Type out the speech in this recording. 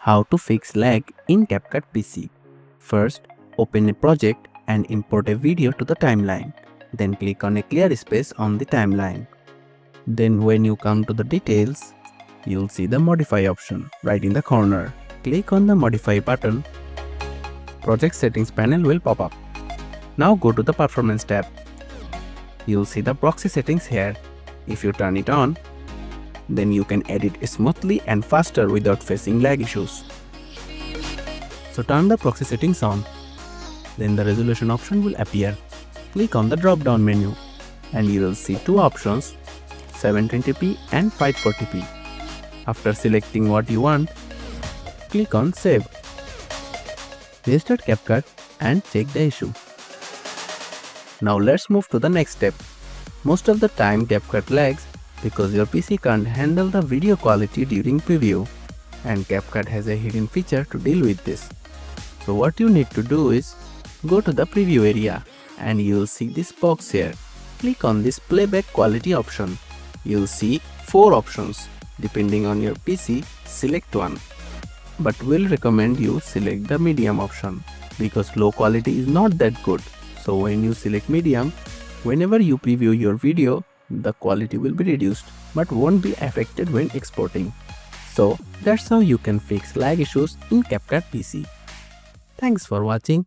How to fix lag in CapCut PC. First, open a project and import a video to the timeline. Then click on a clear space on the timeline. Then when you come to the details, you'll see the modify option right in the corner. Click on the modify button. Project settings panel will pop up. Now go to the performance tab. You'll see the proxy settings here. If you turn it on, then you can edit smoothly and faster without facing lag issues. So turn the proxy settings on. Then the resolution option will appear. Click on the drop down menu and you will see two options, 720p and 540p. After selecting what you want, click on save. Restart CapCut and check the issue. Now let's move to the next step. Most of the time CapCut lags because your PC can't handle the video quality during preview, and CapCut has a hidden feature to deal with this. So what you need to do is go to the preview area and you'll see this box here. Click on this playback quality option. You'll see 4 options. Depending on your PC, select one. But we'll recommend you select the medium option because low quality is not that good. So when you select medium, whenever you preview your video, the quality will be reduced but won't be affected when exporting. So that's how you can fix lag issues in CapCut PC. Thanks for watching.